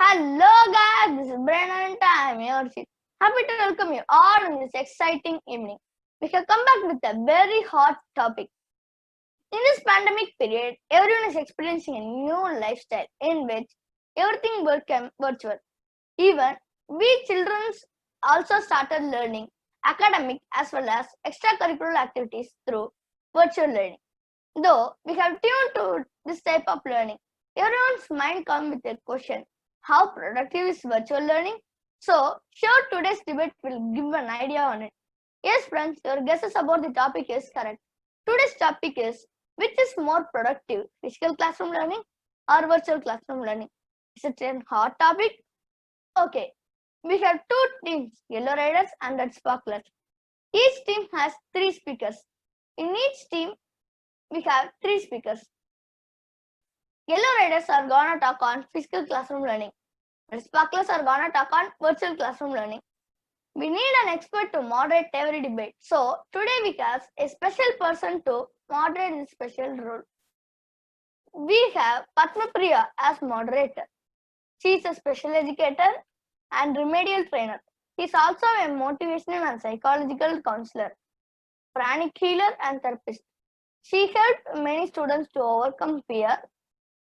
Hello guys, this is Brennan and I am your host. Happy to welcome you all in this exciting evening. We have come back with a very hot topic. In this pandemic period, everyone is experiencing a new lifestyle in which everything became virtual. Even we children also started learning academic as well as extracurricular activities through virtual learning. Though we have tuned to this type of learning, everyone's mind comes with a question: how productive is virtual learning? So, sure, today's debate will give an idea on it. Yes, friends, your guesses about the topic is correct. Today's topic is: which is more productive, physical classroom learning or virtual classroom learning? Is it a hot topic? Okay, we have two teams, Yellow Riders and Red Sparklers. Each team has three speakers. In each team, we have three speakers. Yellow Riders are gonna talk on physical classroom learning. Red Sparklers are gonna talk on virtual classroom learning. We need an expert to moderate every debate. So today we have a special person to moderate this special role. We have Padmappriya as moderator. She is a special educator and remedial trainer. He is also a motivational and psychological counselor, pranic healer and therapist. She helped many students to overcome fear,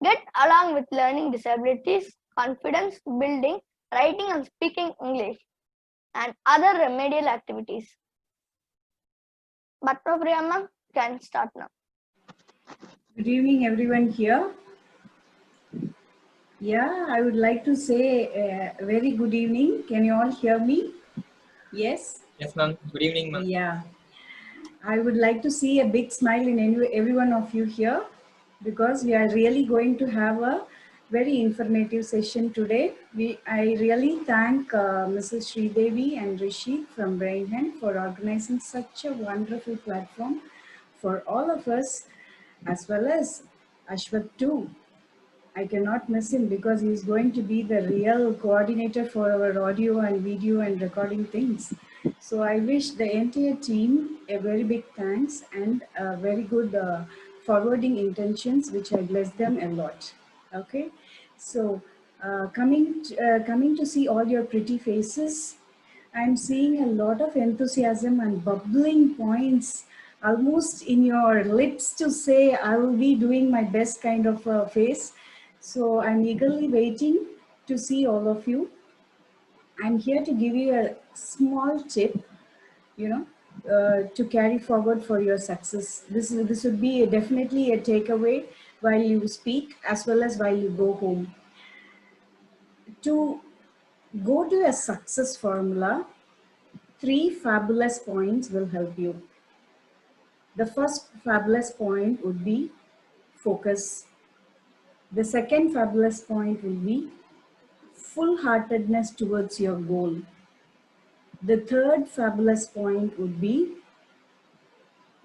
get along with learning disabilities, confidence building, writing and speaking English, and other remedial activities. Padmappriya ma'am can start now. Good evening, everyone here. Yeah, I would like to say a very good evening. Can you all hear me? Yes? Yes, ma'am. Good evening, ma'am. Yeah. I would like to see a big smile in every one of you here because we are really going to have a very informative session today. I really thank Mrs. Sridevi and Rishi from Brainhand for organizing such a wonderful platform for all of us, as well as Ashwath too. I cannot miss him because he's going to be the real coordinator for our audio and video and recording things. So I wish the entire team a very big thanks and very good forwarding intentions, which I bless them a lot. Okay, so coming to see all your pretty faces, I'm seeing a lot of enthusiasm and bubbling points almost in your lips to say I will be doing my best kind of face. So I'm eagerly waiting to see all of you. I'm here to give you a small tip, to carry forward for your success. This would be definitely a takeaway while you speak as well as while you go home. To go to a success formula, 3 fabulous points will help you. The first fabulous point would be focus. The second fabulous point will be full-heartedness towards your goal. The third fabulous point would be,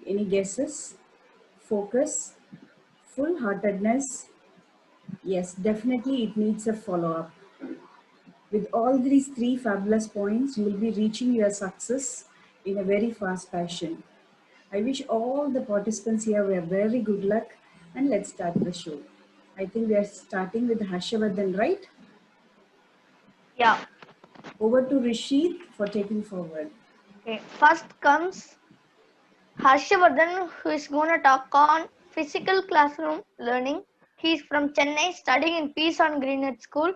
any guesses? Focus, full-heartedness. Yes, definitely it needs a follow-up. With all these 3 fabulous points, you will be reaching your success in a very fast fashion. I wish all the participants here were very good luck, and let's start the show. I think we are starting with Harshavardhan, right? Yeah. Over to Rishi for taking forward. Okay. First comes Harshavardhan, who is going to talk on physical classroom learning. He is from Chennai, studying in Peace on Greenwood School.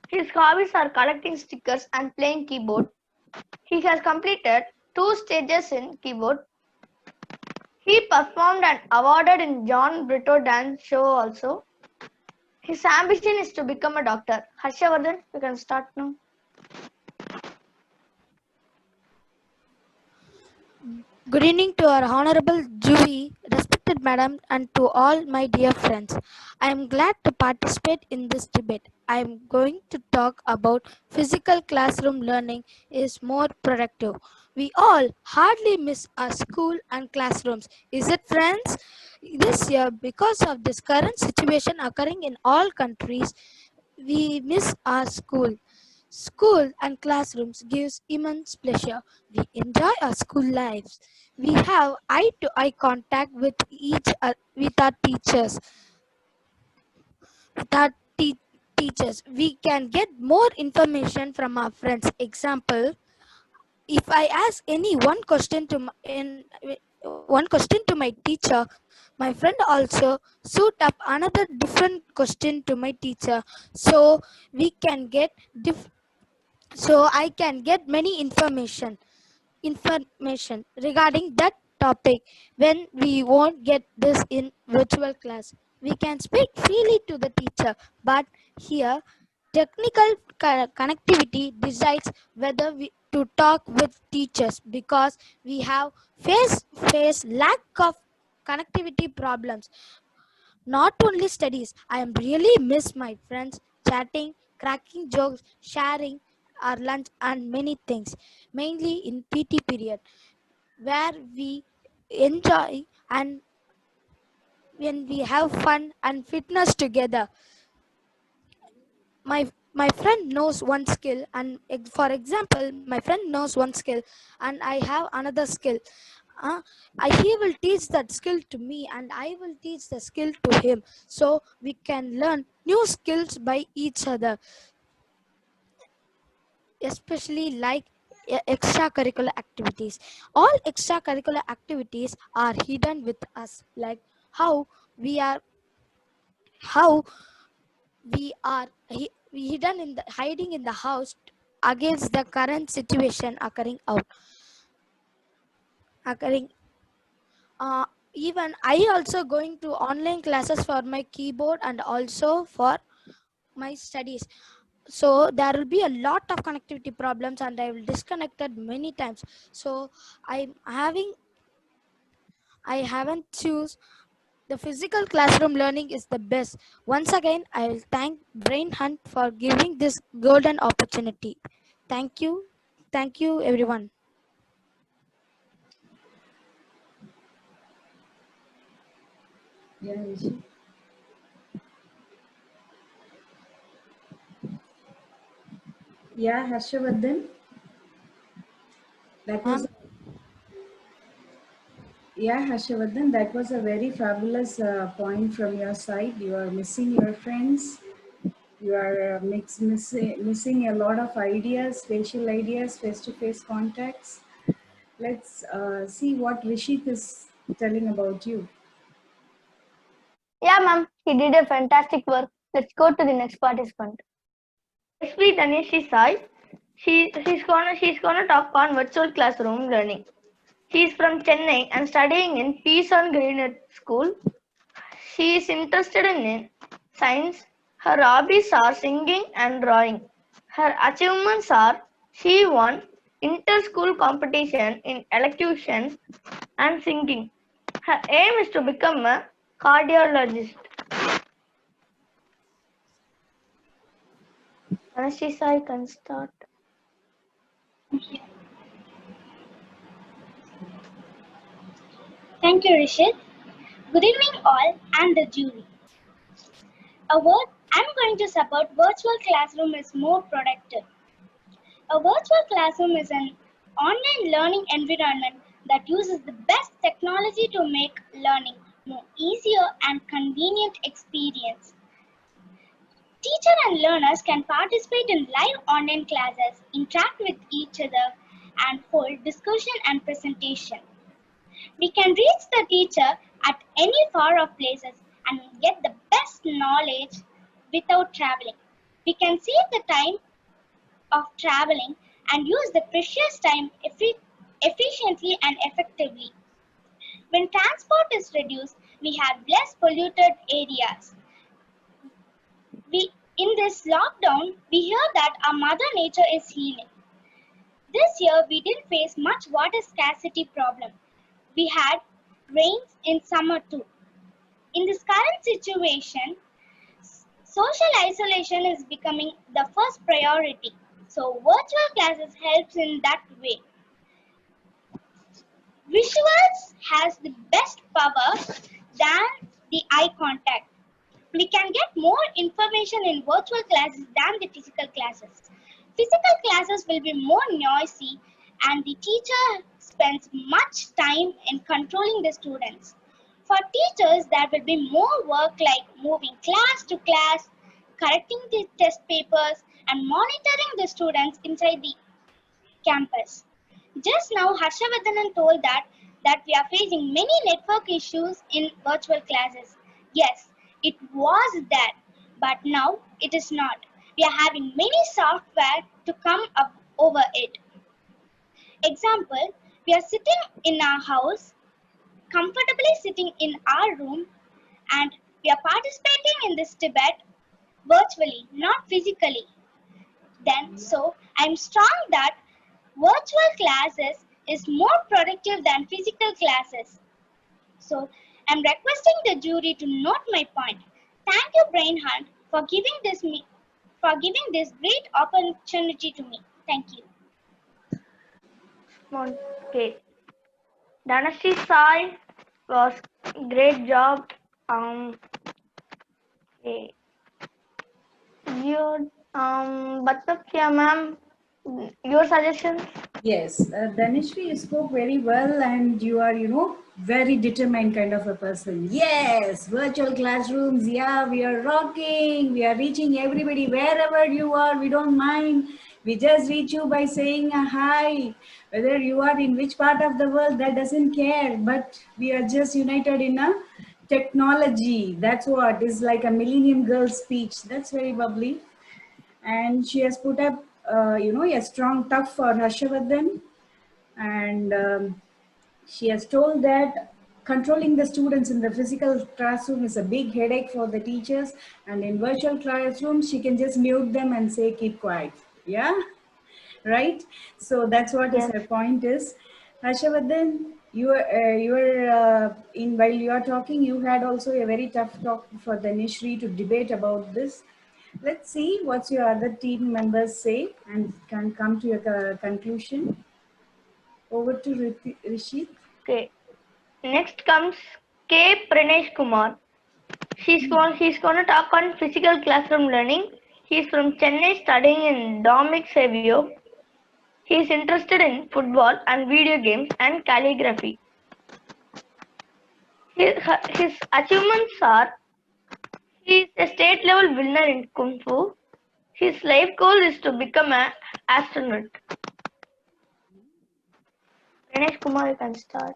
His hobbies are collecting stickers and playing keyboard. He has completed 2 stages in keyboard. He performed and awarded in John Brito dance show also. His ambition is to become a doctor. Harshavardhan, you can start now. Good evening to our Honorable Jury, respected Madam, and to all my dear friends. I am glad to participate in this debate. I am going to talk about physical classroom learning is more productive. We all hardly miss our school and classrooms. Is it, friends? This year, because of this current situation occurring in all countries, we miss our school. School and classrooms gives immense pleasure. We enjoy our school lives. We have eye-to-eye contact with with our teachers, with our teachers. We can get more information from our friends. Example, if I ask any one question to my teacher, my friend also suit up another different question to my teacher. So we can get so I can get many information regarding that topic when we won't get this in virtual class. We can speak freely to the teacher, but here technical connectivity decides whether we to talk with teachers because we have face lack of connectivity problems. Not only studies, I am really miss my friends chatting, cracking jokes, sharing our lunch and many things, mainly in PT period where we enjoy and when we have fun and fitness together. My friend knows one skill, and for example my friend knows one skill and I have another skill. uh, he will teach that skill to me and I will teach the skill to him, so we can learn new skills by each other, especially like extracurricular activities. All extracurricular activities are hidden with us, like how we are how we hidden in the hiding in the house against the current situation occurring. uh, Even I also going to online classes for my keyboard and also for my studies, so there will be a lot of connectivity problems and I will disconnected many times. So I haven't choose the physical classroom learning is the best. Once again, I will thank Brain Hunt for giving this golden opportunity. Thank you. Thank you, everyone. Yeah, Rishi. Yeah, Harshavardhan. That was Ma'am, Yeah, Harshavardhan, that was a very fabulous point from your side. You are missing your friends. You are missing a lot of ideas, facial ideas, face-to-face contacts. Let's see what Rishit is telling about you. Yeah, ma'am, he did a fantastic work. Let's go to the next participant. Yashvi Taneshi Sai. She's gonna talk on virtual classroom learning. She's from Chennai and studying in Peace on Granite School. She is interested in science. Her hobbies are singing and drawing. Her achievements are she won inter-school competition in elocution and singing. Her aim is to become a cardiologist. Anastasia, I can start. Thank you, Rishit. Good evening, all, and the jury. A word I'm going to support virtual classroom is more productive. A virtual classroom is an online learning environment that uses the best technology to make learning more easier and convenient experience. Teacher and learners can participate in live online classes, interact with each other, and hold discussion and presentation. We can reach the teacher at any far off places and get the best knowledge without traveling. We can save the time of traveling and use the precious time efficiently and effectively. When transport is reduced, we have less polluted areas. In this lockdown, we hear that our mother nature is healing. This year, we didn't face much water scarcity problem. We had rains in summer too. In this current situation, social isolation is becoming the first priority. So virtual classes helps in that way. Visuals has the best power than the eye contact. We can get more information in virtual classes than the physical classes. Physical classes will be more noisy and the teacher spends much time in controlling the students. For teachers, there will be more work like moving class to class, correcting the test papers, and monitoring the students inside the campus. Just now, Harshavardhanan told that we are facing many network issues in virtual classes. Yes, it was that, but now it is not. We are having many software to come up over it. Example, we are sitting in our house, comfortably sitting in our room, and we are participating in this debate virtually, not physically. Then, so I'm strong that virtual classes is more productive than physical classes. So I'm requesting the jury to note my point. Thank you, Brain Hunt, for giving this great opportunity to me. Thank you. Okay. Dynasty side was great job. Okay. Your Padmappriya ma'am, your suggestions? Yes, Dhanishri, you spoke very well, and you are, very determined kind of a person. Yes, virtual classrooms. Yeah, we are rocking. We are reaching everybody wherever you are. We don't mind. We just reach you by saying a hi. Whether you are in which part of the world, that doesn't care. But we are just united in a technology. That's what is like a Millennium Girl speech. That's very bubbly, and she has put up a strong tough for Harshavardhan, and she has told that controlling the students in the physical classroom is a big headache for the teachers, and in virtual classrooms she can just mute them and say keep quiet. Yeah, right. So that's what is Yes. her point is. Harshavardhan, you were in while you are talking, you had also a very tough talk for the Nishri to debate about this. Let's see what your other team members say and can come to a conclusion. Over to Rishit. Okay. Next comes K. Pranesh Kumar. He's going to talk on physical classroom learning. He's from Chennai studying in Dominic Savio. He's interested in football and video games and calligraphy. His achievements are he's a state level winner in Kung Fu. His life goal is to become an astronaut. Pranesh Kumar, you can start.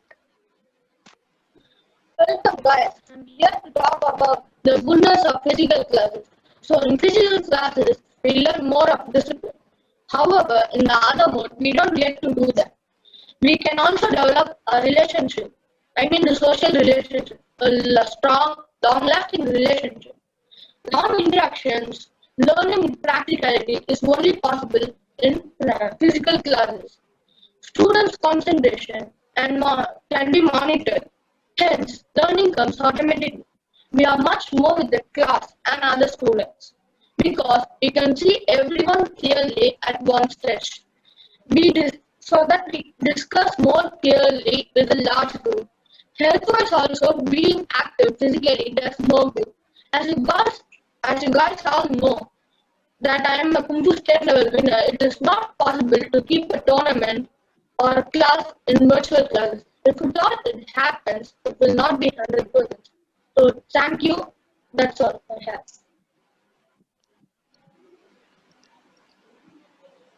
Welcome guys, I'm here to talk about the goodness of physical classes. So in physical classes, we learn more of discipline. However, in the other mode, we don't get to do that. We can also develop a relationship, the social relationship, a strong, long-lasting relationship. Long interactions, learning practicality is only possible in physical classes. Students' concentration can be monitored. Hence, learning comes automatically. We are much more with the class and other students because we can see everyone clearly at one stretch. So that we discuss more clearly with a large group. Health-wise also, being active physically does more good. As you guys all know, that I am a Kung Fu state level winner, it is not possible to keep a tournament or a class in virtual classes. If at all it happens, it will not be 100%. So thank you. That's all I have.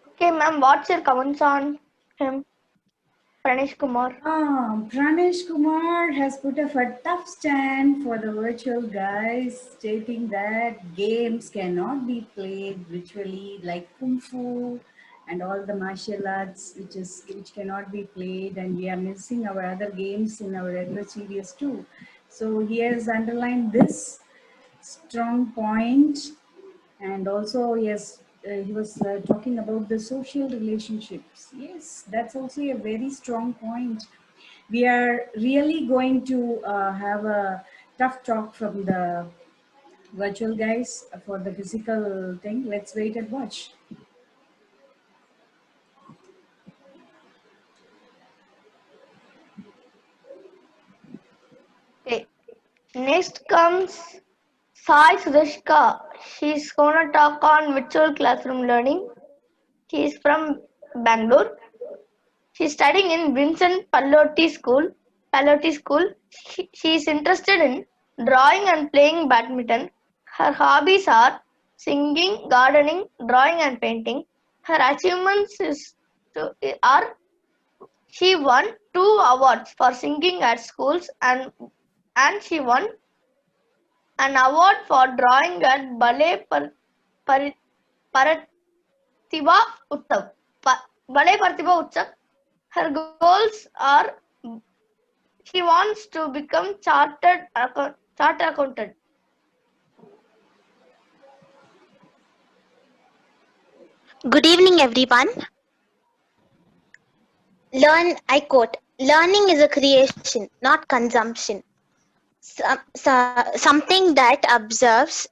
Okay, ma'am, what's your comments on him? Pranesh Kumar. Pranesh Kumar has put up a tough stand for the virtual guys, stating that games cannot be played virtually like Kung Fu and all the martial arts which cannot be played, and we are missing our other games in our regular series too. So he has underlined this strong point, and also yes, he was talking about the social relationships. Yes, that's also a very strong point. We are really going to have a tough talk from the virtual guys for the physical thing. Let's wait and watch. Okay. Next comes Sai Sudeshka. She's gonna talk on virtual classroom learning. She's from Bangalore. She's studying in Vincent Pallotti School. She's interested in drawing and playing badminton. Her hobbies are singing, gardening, drawing, and painting. Her achievements are she won 2 awards for singing at schools and she won an award for drawing at Parathiba Utsav. Ballet Parathiba Utsav. Her goals are she wants to become chartered accountant. Good evening, everyone. I quote, learning is a creation, not consumption. Something that observes,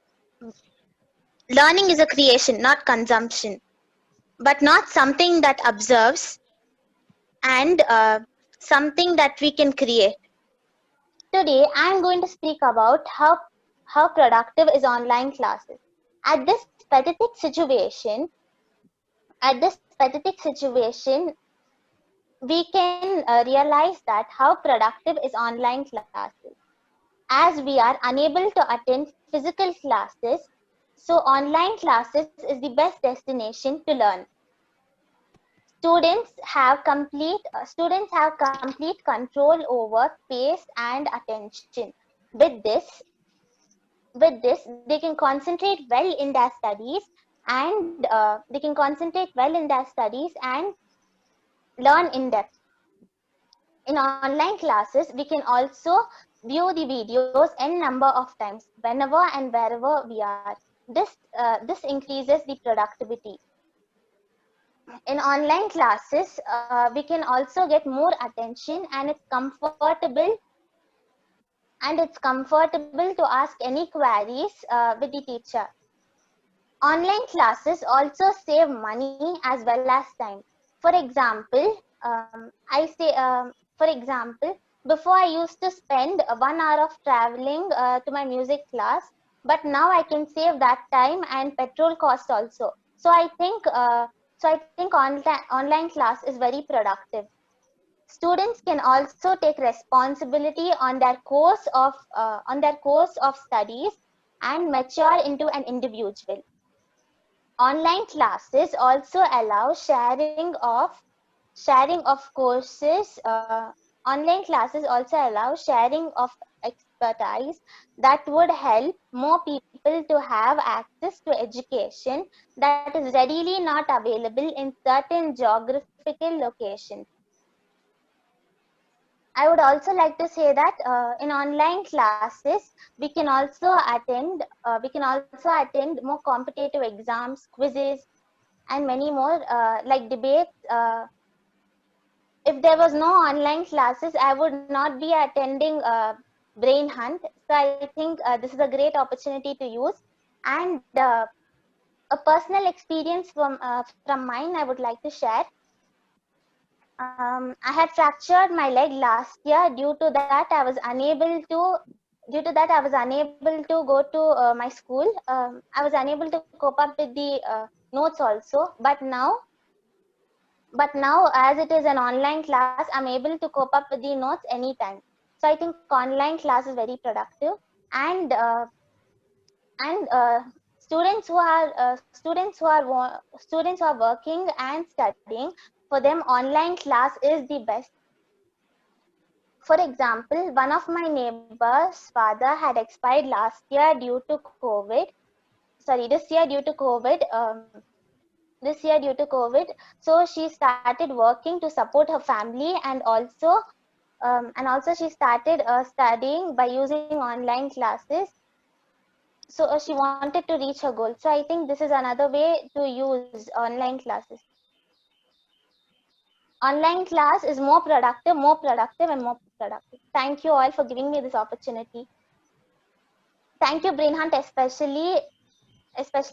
learning is a creation, not consumption, but not something that observes and something that we can create. Today, I am going to speak about how productive is online classes. At this pathetic situation, we can realize that how productive is online classes. As we are unable to attend physical classes, so online classes is the best destination to learn. Students have complete control over pace and attention. With this, they can concentrate well in their studies and learn in depth. In online classes, we can also view the videos n number of times whenever and wherever we are. This increases the productivity. In online classes, we can also get more attention, and it's comfortable to ask any queries with the teacher. Online classes also save money as well as time. For example, before I used to spend 1 hour of traveling to my music class, but now I can save that time and petrol cost also. So I think online class is very productive. Students can also take responsibility on their course of studies and mature into an individual. Online classes also allow sharing of courses. Online classes also allow sharing of expertise that would help more people to have access to education that is readily not available in certain geographical locations. I would also like to say that in online classes, we can also attend more competitive exams, quizzes, and many more like debates. If there was no online classes, I would not be attending Brain Hunt. So I think this is a great opportunity to use. And a personal experience from mine, I would like to share. I had fractured my leg last year. Due to that, I was unable to go to my school. I was unable to cope up with the notes also. But now, as it is an online class, I'm able to cope up with the notes anytime. So I think online class is very productive, and students who are working and studying, for them online class is the best. For example, one of my neighbor's father had expired last year due to COVID. This year due to COVID. So she started working to support her family, and also she started studying by using online classes. So she wanted to reach her goal. So I think this is another way to use online classes. Online class is more productive. Thank you all for giving me this opportunity. Thank you, Brain Hunt, especially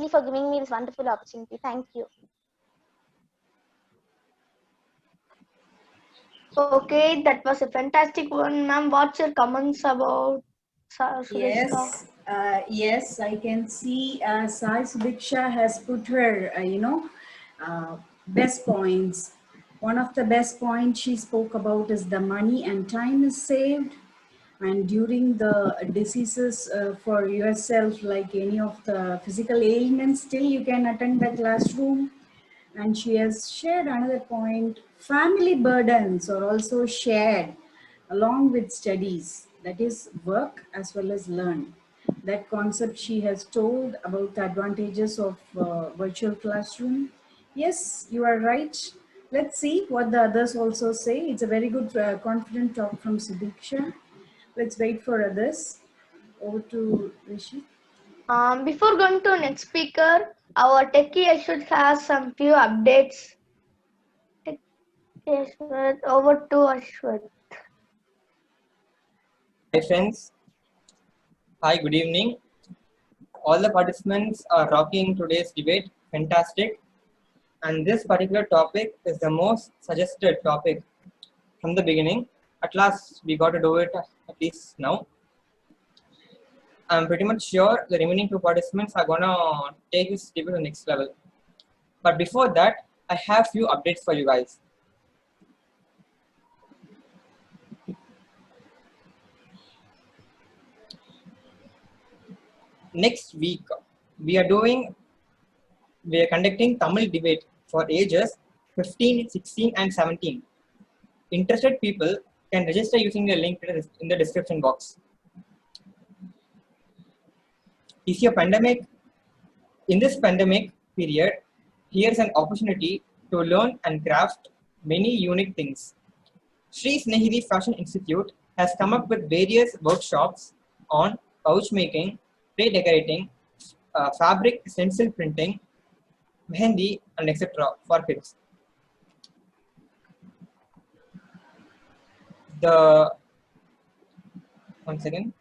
for giving me this wonderful opportunity. Thank you. Okay, that was a fantastic one, ma'am. What's your comments about Sureshka? Yes, I can see Sai Sudiksha has put her, best points. One of the best points she spoke about is the money and time is saved. and during the diseases for yourself, like any of the physical ailments, still you can attend the classroom. And she has shared another point: family burdens are also shared along with studies, that is work as well as learn. That concept she has told about the advantages of virtual classroom. Yes, you are right. Let's see what the others also say. It's a very good confident talk from Sudiksha. Let's wait for others. Over to Rishi. Before going to next speaker, our techie Ashwat has some few updates. Ashwat, over to Ashwat. Hi friends, hi, good evening. All the participants are rocking today's debate, fantastic. And this particular topic is the most suggested topic from the beginning. At last, we got to do it at least now. I'm pretty much sure the remaining two participants are gonna take this debate to the next level. But before that, I have few updates for you guys. Next week, we are conducting Tamil debate for ages 15, 16 and 17. Interested people can register using the link in the description box. Is your pandemic In this pandemic period, here's an opportunity to learn and craft many unique things. Snehidi Fashion Institute has come up with various workshops on pouch making, play decorating, fabric stencil printing, mehendi, and etc. for kids. The Once again,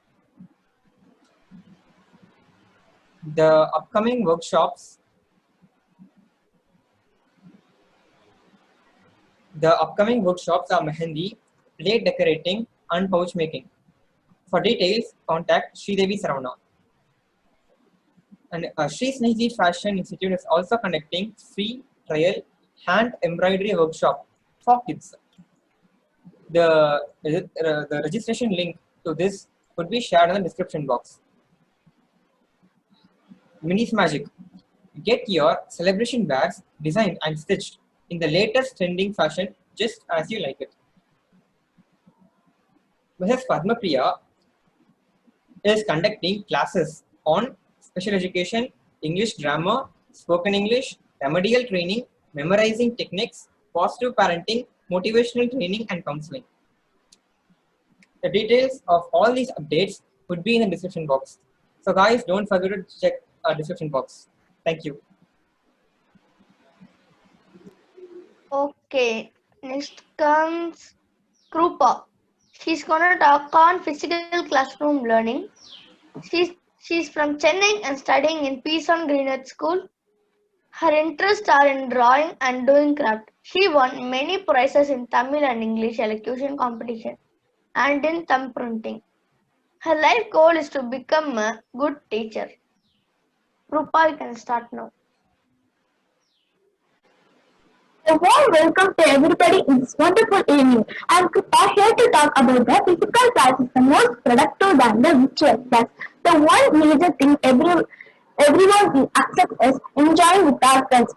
the upcoming workshops are mehendi, plate decorating, and pouch making. For details, contact Sridevi Saravana. And Snehidi Fashion Institute is also conducting free trial hand embroidery workshop for kids. The registration link to this would be shared in the description box. Minnies Magic. Get your celebration bags designed and stitched in the latest trending fashion just as you like it. Mrs. Padmappriya is conducting classes on special education, English grammar, spoken English, remedial training, memorizing techniques, positive parenting, motivational training, and counseling. The details of all these updates would be in the description box. So guys, don't forget to check our description box. Thank you. Okay, next comes Krupa. She's gonna talk on physical classroom learning. She's from Chennai and studying in Ph.no Greenwood School. Her interests are in drawing and doing craft. She won many prizes in Tamil and English elocution competition and in thumb printing. Her life goal is to become a good teacher. Krupa, you can start now. A warm welcome to everybody in this wonderful evening. I am here to talk about the physical class is the most productive than the virtual class. The one major thing everyone will accept is enjoying with our friends,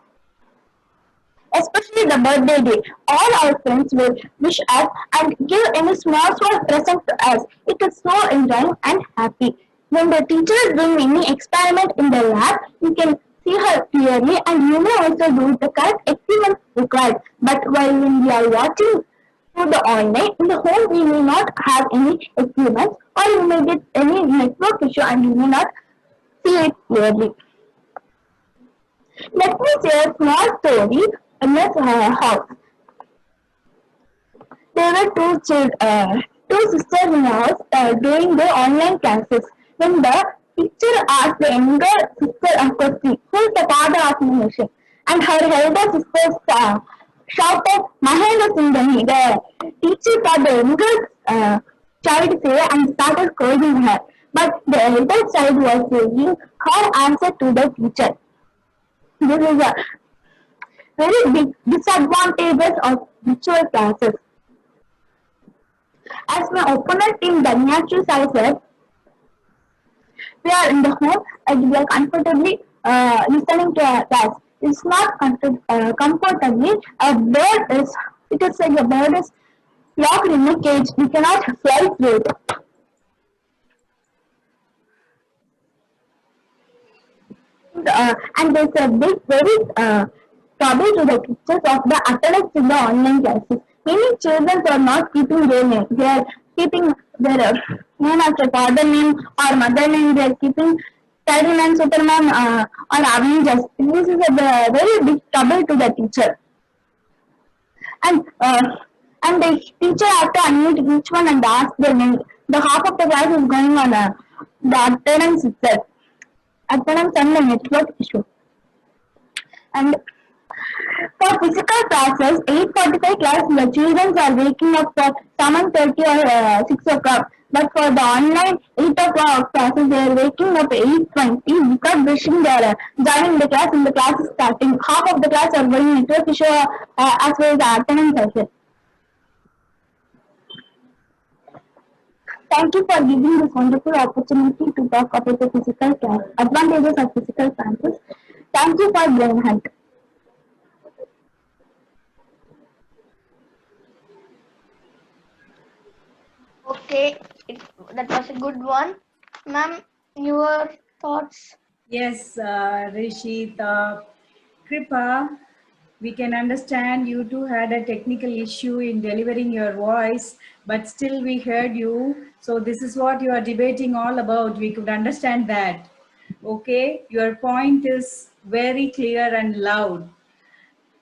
especially the birthday day. All our friends will wish us and give any small present to us. It is so enjoying and happy. When the teacher is doing any experiment in the lab, you can see her clearly and you may also do the correct experiment required. But while when we are watching through the online, in the home we may not have any experiments or you may get any network issue and you may not see it clearly. Let me share a small story in this house. There were two sisters in the house doing their online classes. When the teacher asked the younger sister a question, who is the father of the nation? And her elder sister shouted, Mahendra Singh. The teacher saw the younger child say and started scolding her. But the elder child was saying her answer to the teacher. This is a very big disadvantages of virtual classes. As my opponent team Meenakshi said, we are in the home and we are comfortably listening to our class. It's not comfortably. A bird is, it is like a bird is locked in a cage. We cannot fly through it. And there's a big, very trouble to the teachers of the attendance in the online classes. Many children are not keeping their name. They are keeping their name as a father name or mother name. They are keeping Spiderman, Superman, or Avengers. This is a very big trouble to the teacher. And and the teacher have to unmute each one and ask their name. The half of the class is going on the attendance itself. Attendance and the network issue. And for physical classes, 8:45 class, the children are waking up for 7:30 or 6 o'clock. But for the online 8 o'clock classes, they are waking up 8:20 without brushing their joining the class and the class is starting. Half of the class are going network issue as well as the attendance as well. Thank you for giving this wonderful opportunity to talk about the physical class, advantages of physical classes. Thank you for Brain Hunt. Okay, that was a good one. Ma'am, your thoughts? Yes, Rishit, Kripa, we can understand you two had a technical issue in delivering your voice, but still we heard you. So this is what you are debating all about. We could understand that. Okay, your point is very clear and loud.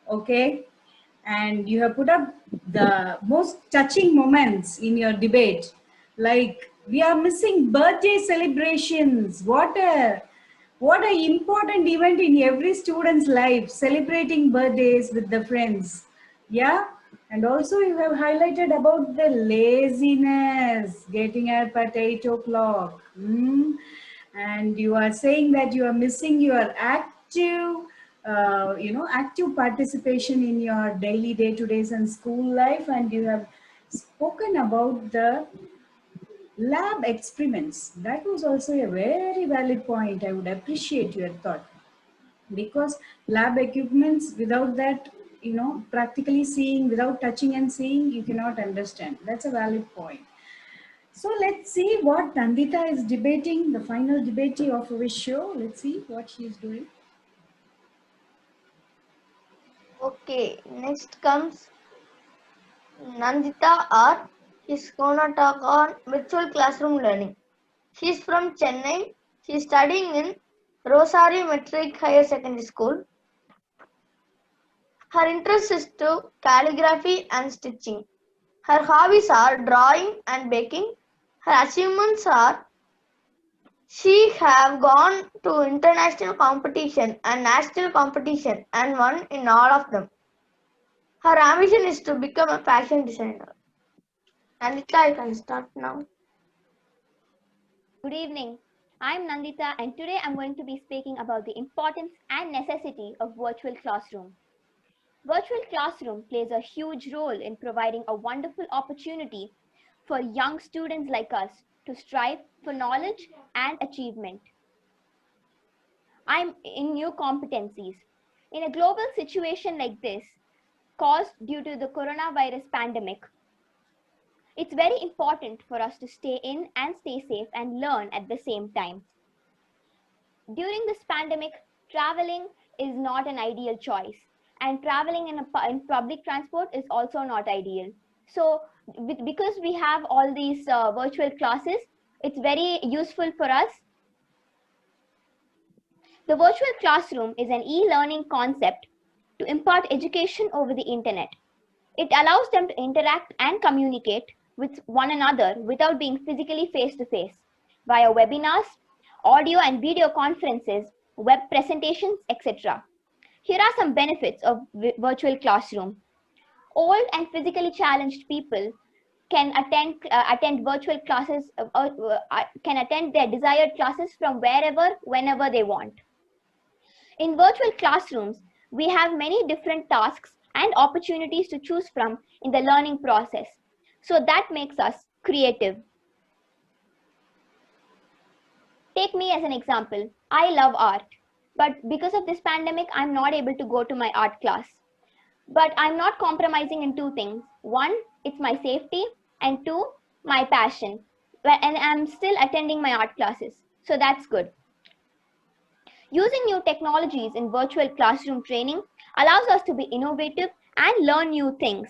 Okay, and you have put up the most touching moments in your debate, like we are missing birthday celebrations. What a important event in every student's life, celebrating birthdays with the friends. Yeah, and also you have highlighted about the laziness, getting up at 8 o'clock. And you are saying that you are missing your active participation in your daily day-to-days and school life, and you have spoken about the lab experiments. That was also a very valid point. I would appreciate your thought, because lab equipments, without that, practically seeing, without touching and seeing, you cannot understand. That's a valid point. So let's see what Nandita is debating, the final debatee of our show. Let's see what she is doing. Okay, next comes Nandita R. She's gonna talk on virtual classroom learning. She's from Chennai. She's studying in Rosari Metric Higher Secondary School. Her interest is to calligraphy and stitching. Her hobbies are drawing and baking. Her achievements are she have gone to international competition and national competition and won in all of them. Her ambition is to become a fashion designer. Nandita, you can start now. Good evening. I'm Nandita and today I'm going to be speaking about the importance and necessity of virtual classroom. Virtual classroom plays a huge role in providing a wonderful opportunity for young students like us to strive for knowledge and achievement. I'm in new competencies. In a global situation like this, caused due to the coronavirus pandemic, it's very important for us to stay in and stay safe and learn at the same time. During this pandemic, traveling is not an ideal choice, and traveling in public transport is also not ideal. So, because we have all these virtual classes, it's very useful for us. The virtual classroom is an e-learning concept to impart education over the internet. It allows them to interact and communicate with one another without being physically face-to-face via webinars, audio and video conferences, web presentations, etc. Here are some benefits of virtual classroom. Old and physically challenged people can attend virtual classes, can attend their desired classes from wherever, whenever they want. In virtual classrooms, we have many different tasks and opportunities to choose from in the learning process. So that makes us creative. Take me as an example. I love art, but because of this pandemic, I'm not able to go to my art class. But I'm not compromising in two things. One, it's my safety, and two, my passion. And I'm still attending my art classes. So that's good. Using new technologies in virtual classroom training allows us to be innovative and learn new things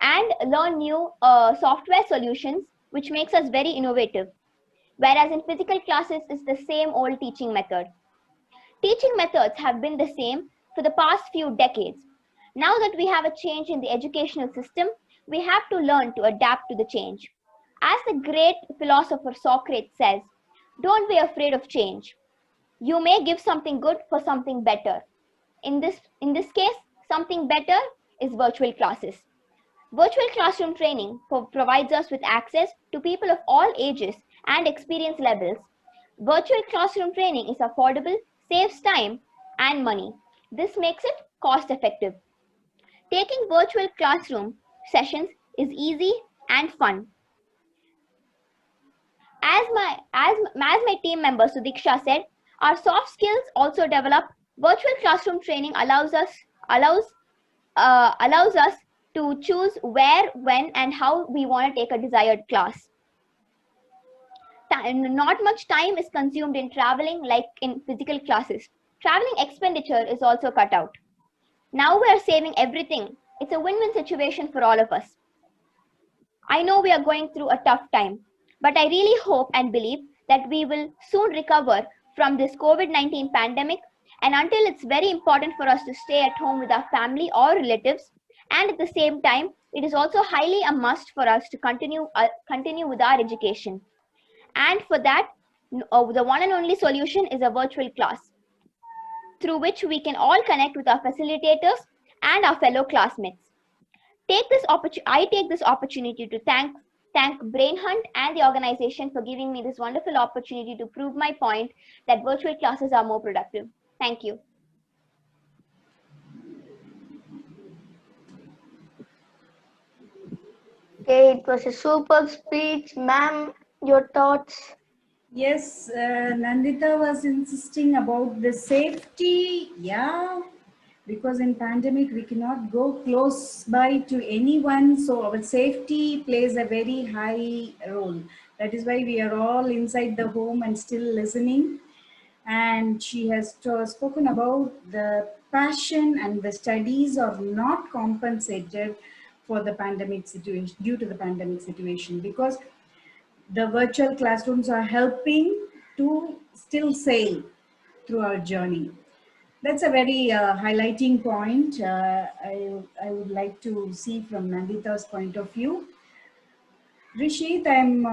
and learn new software solutions, which makes us very innovative. Whereas in physical classes, it's the same old teaching method. Teaching methods have been the same for the past few decades. Now that we have a change in the educational system, we have to learn to adapt to the change. As the great philosopher Socrates says, don't be afraid of change. You may give something good for something better. In this case, something better is virtual classes. Virtual classroom training provides us with access to people of all ages and experience levels. Virtual classroom training is affordable, saves time and money. This makes it cost effective. Taking virtual classroom sessions is easy and fun. As my team member Sudiksha said, our soft skills also develop. Virtual classroom training allows us to choose where, when, and how we want to take a desired class. Not much time is consumed in traveling like in physical classes. Traveling expenditure is also cut out. Now we are saving everything. It's a win-win situation for all of us. I know we are going through a tough time, but I really hope and believe that we will soon recover from this COVID-19 pandemic. And until, it's very important for us to stay at home with our family or relatives. And at the same time, it is also highly a must for us to continue with our education. And for that, the one and only solution is a virtual class, through which we can all connect with our facilitators and our fellow classmates. I take this opportunity to thank Brain Hunt and the organization for giving me this wonderful opportunity to prove my point that virtual classes are more productive. Thank you. Okay, it was a super speech, ma'am. Your thoughts? Yes, Nandita was insisting about the safety. Yeah, because in pandemic we cannot go close by to anyone, so our safety plays a very high role. That is why we are all inside the home and still listening. And she has spoken about the passion and the studies are not compensated for the pandemic situation, due to the pandemic situation, because the virtual classrooms are helping to still sail through our journey. That's a very highlighting point. I would like to see from Nandita's point of view. Rishit, I'm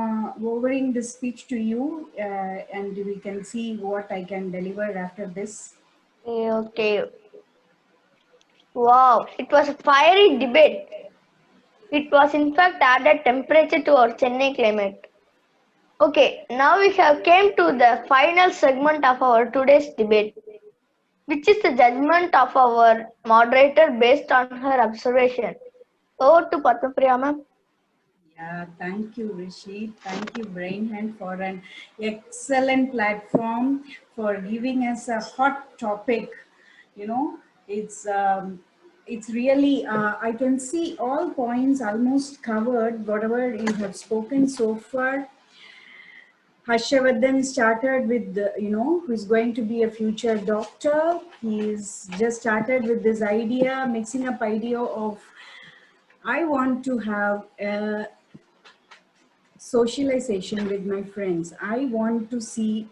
overing this speech to you, and we can see what I can deliver after this. Okay. Wow, it was a fiery debate. It was in fact added temperature to our Chennai climate. Okay, now we have came to the final segment of our today's debate, which is the judgment of our moderator based on her observation. Over to Padmappriya, ma'am. Yeah, thank you, Rishi. Thank you, Brainhand, for an excellent platform for giving us a hot topic. You know, it's really I can see all points almost covered. Whatever you have spoken so far. Harshavardhan started with who's going to be a future doctor. He's just started with this idea, mixing up idea of I want to have a socialization with my friends. I want to see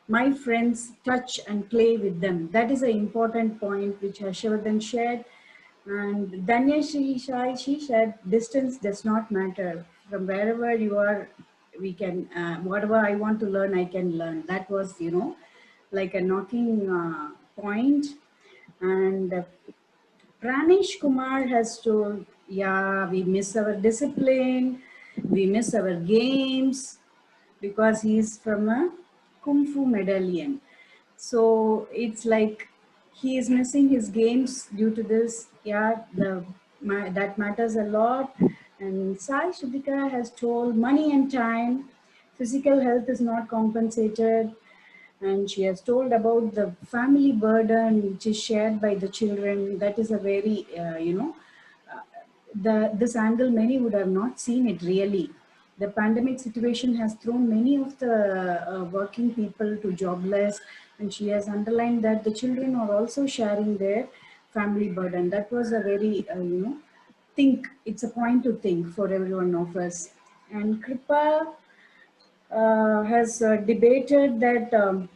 my friends touch and play with them. That is an important point which Harshavardhan shared. And Danya she said, distance does not matter. From wherever you are, we can, whatever I want to learn, I can learn. That was, like a knocking point. And Pranish Kumar has told, yeah, we miss our discipline, we miss our games, because he's from a Kung Fu medallion. So it's like he is missing his games due to this. Yeah, that matters a lot. And Sai Shudika has told money and time, physical health is not compensated, and she has told about the family burden which is shared by the children. That is a very, this angle many would have not seen it really. The pandemic situation has thrown many of the working people to jobless, and she has underlined that the children are also sharing their family burden. That was a very, think, it's a point to think for every one of us. And Kripa has debated that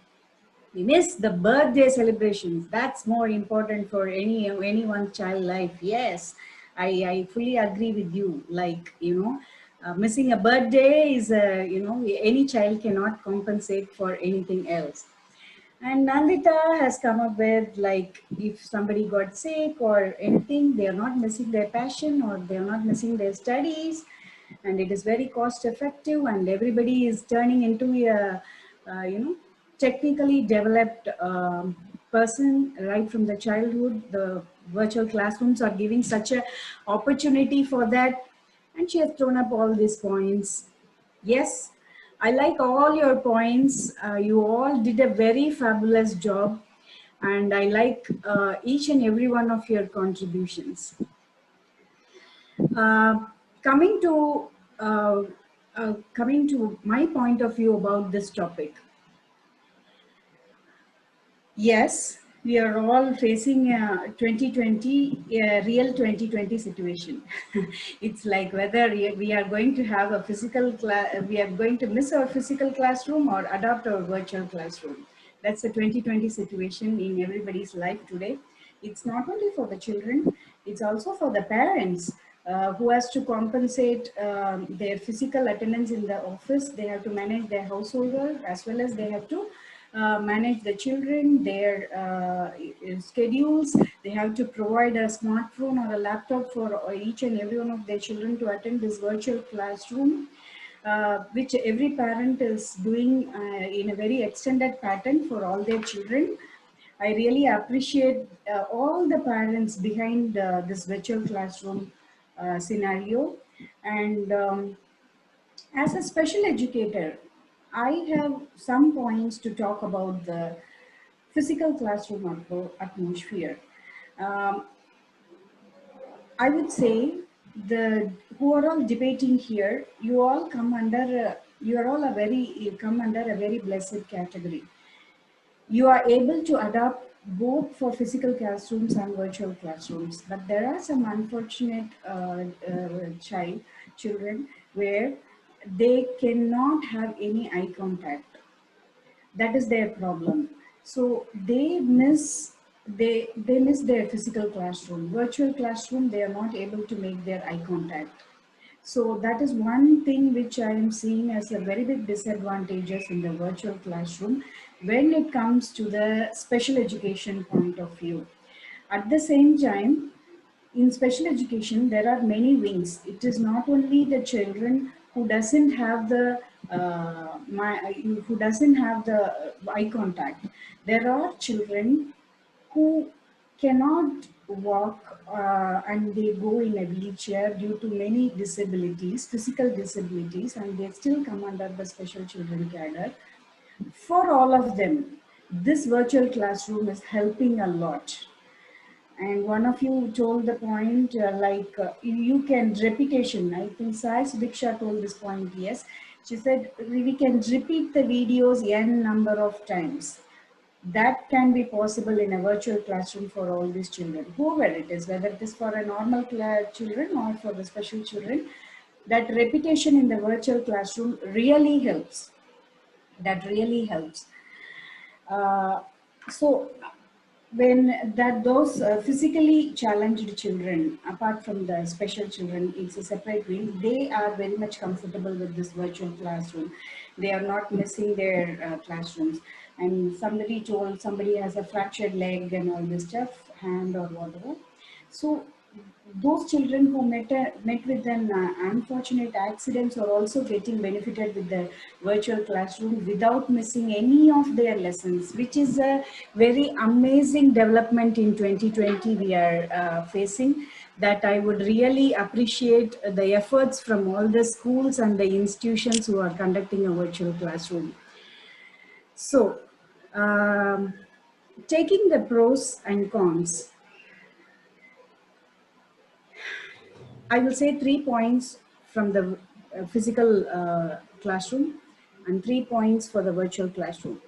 we miss the birthday celebrations. That's more important for anyone's child life. Yes, I fully agree with you. Like, missing a birthday is any child cannot compensate for anything else. And Nandita has come up with, like, if somebody got sick or anything, they are not missing their passion or they are not missing their studies, and it is very cost effective, and everybody is turning into a, technically developed person right from the childhood. The virtual classrooms are giving such a opportunity for that, and she has thrown up all these points. Yes, I like all your points. You all did a very fabulous job, and I like each and every one of your contributions. Uh, coming to coming to my point of view about this topic. Yes, we are all facing a 2020, a real 2020 situation. It's like whether we are going to have a physical class, we are going to miss our physical classroom or adopt our virtual classroom. That's the 2020 situation in everybody's life today. It's not only for the children, it's also for the parents who has to compensate their physical attendance in the office. They have to manage their household work, as well as they have to manage the children, their schedules. They have to provide a smartphone or a laptop for each and every one of their children to attend this virtual classroom, which every parent is doing in a very extended pattern for all their children. I really appreciate all the parents behind this virtual classroom scenario. And as a special educator, I have some points to talk about the physical classroom atmosphere. Um, I would say the who are all debating here, you all come under you are all a very you come under a very blessed category. You are able to adapt both for physical classrooms and virtual classrooms, but there are some unfortunate children where they cannot have any eye contact. That is their problem. So they miss their physical classroom. Virtual classroom, they are not able to make their eye contact. So that is one thing which I am seeing as a very big disadvantages in the virtual classroom when it comes to the special education point of view. At the same time, in special education, there are many wings. It is not only the children who doesn't have the eye contact. There are children who cannot walk and they go in a wheelchair due to many disabilities, physical disabilities, and they still come under the special children cadre. For all of them, this virtual classroom is helping a lot. And one of you told the point, you can repetition. I think Sai Diksha told this point, yes. She said, we can repeat the videos n number of times. That can be possible in a virtual classroom for all these children, whoever it is, whether it is for a normal children or for the special children. That repetition in the virtual classroom really helps. That really helps. So when those physically challenged children, apart from the special children, it's a separate wing, they are very much comfortable with this virtual classroom. They are not missing their classrooms. And somebody told somebody has a fractured leg and all this stuff, hand or whatever. So those children who met with an unfortunate accidents are also getting benefited with the virtual classroom without missing any of their lessons, which is a very amazing development in 2020 we are facing. that I would really appreciate the efforts from all the schools and the institutions who are conducting a virtual classroom. So, taking the pros and cons, I will say 3 points from the physical classroom and 3 points for the virtual classroom.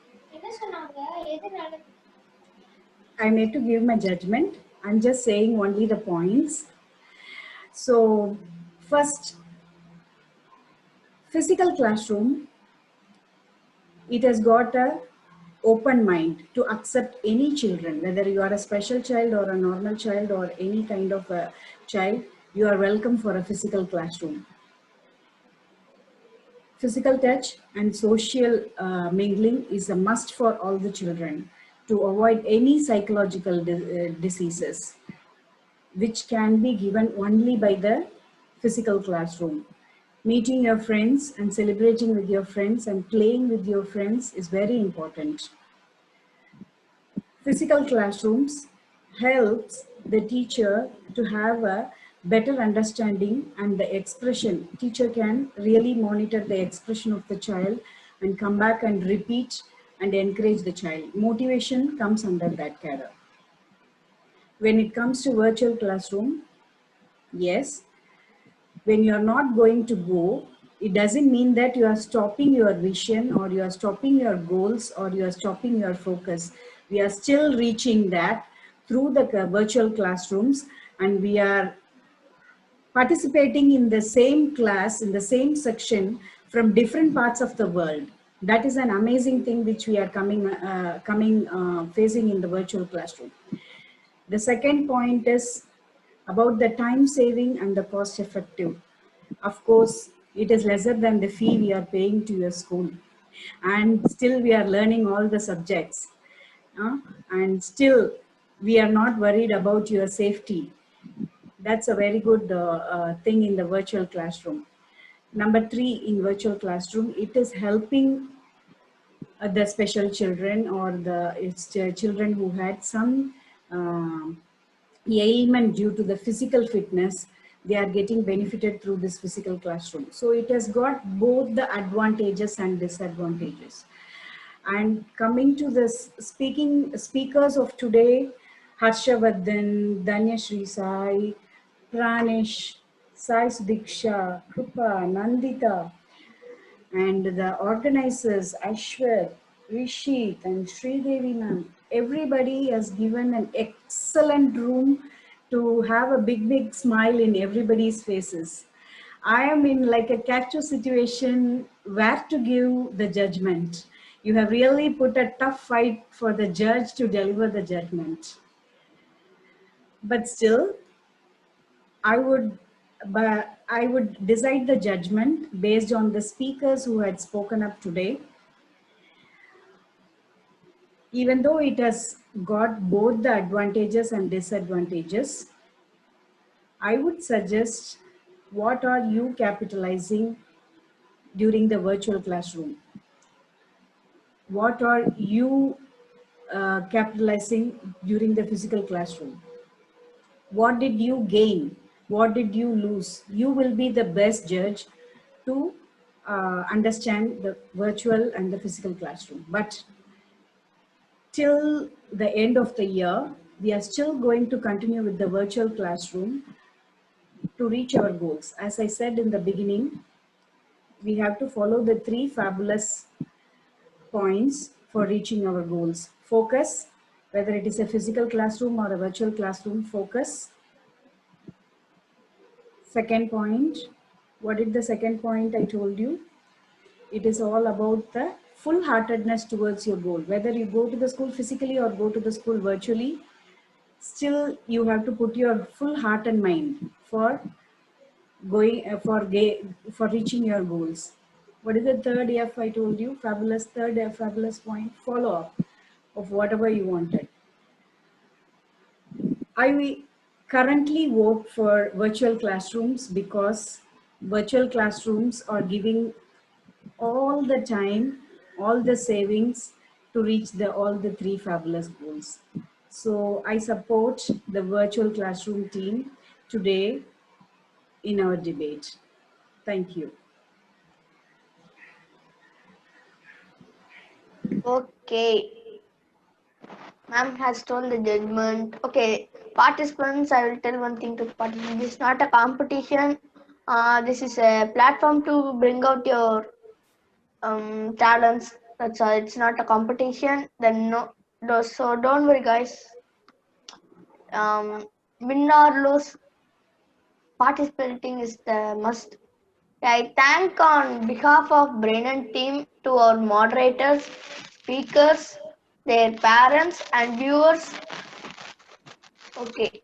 I need to give my judgment. I'm just saying only the points. So, first, physical classroom, it has got a open mind to accept any children, whether you are a special child or a normal child or any kind of a child, you are welcome for a physical classroom. Physical touch and social mingling is a must for all the children to avoid any psychological diseases, which can be given only by the physical classroom. Meeting your friends and celebrating with your friends and playing with your friends is very important. Physical classrooms helps the teacher to have a better understanding and the expression. Teacher can really monitor the expression of the child and come back and repeat and encourage the child. Motivation comes under that category. When it comes to virtual classroom, yes, when you are not going to go, it doesn't mean that you are stopping your vision or you are stopping your goals or you are stopping your focus. We are still reaching that through the virtual classrooms, and we are participating in the same class, in the same section from different parts of the world. That is an amazing thing which we are facing in the virtual classroom. The second point is about the time saving and the cost effective. Of course, it is lesser than the fee we are paying to your school. And still we are learning all the subjects. And still we are not worried about your safety. That's a very good thing in the virtual classroom. Number 3, in virtual classroom, it is helping the special children or the children who had some ailment due to the physical fitness. They are getting benefited through this physical classroom. So it has got both the advantages and disadvantages. And coming to the speakers of today, Harshavardhan, Dhanyashri Sai, Pranesh, Sai Sudiksha, Krupa, Nandita, and the organizers, Ashwar, Rishit, and Sridevi ma'am, everybody has given an excellent room to have a big smile in everybody's faces. I am in like a catch-up situation where to give the judgment. You have really put a tough fight for the judge to deliver the judgment. But still, I would decide the judgment based on the speakers who had spoken up today. Even though it has got both the advantages and disadvantages, I would suggest, what are you capitalizing during the virtual classroom? What are you capitalizing during the physical classroom? What did you gain? What did you lose? You will be the best judge to understand the virtual and the physical classroom. But till the end of the year, we are still going to continue with the virtual classroom to reach our goals. As I said in the beginning, we have to follow the 3 fabulous points for reaching our goals. Focus, whether it is a physical classroom or a virtual classroom, focus. Second point, what is the second point I told you? It is all about the full-heartedness towards your goal. Whether you go to the school physically or go to the school virtually, still you have to put your full heart and mind for reaching your goals. What is the third F I told you? Fabulous point. Follow up of whatever you wanted. I currently vote for virtual classrooms because virtual classrooms are giving all the time, all the savings to reach all the 3 fabulous goals. So I support the virtual classroom team. today in our debate. Thank you. Okay. Ma'am has told the judgment. Okay, participants, I will tell one thing to participants. This is not a competition. This is a platform to bring out your talents. That's all. It's not a competition. Then no, so don't worry, guys. Win or lose, participating is the must. I thank on behalf of Brain and team to our moderators, speakers, their parents and viewers. Okay.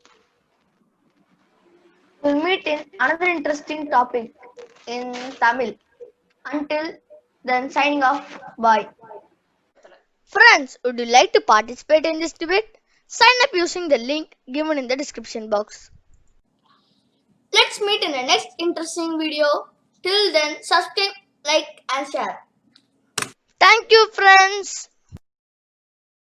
We'll meet in another interesting topic in Tamil. Until then, signing off. Bye. Friends, would you like to participate in this debate? Sign up using the link given in the description box. Let's meet in the next interesting video. Till then, subscribe, like, and share. Thank you, friends.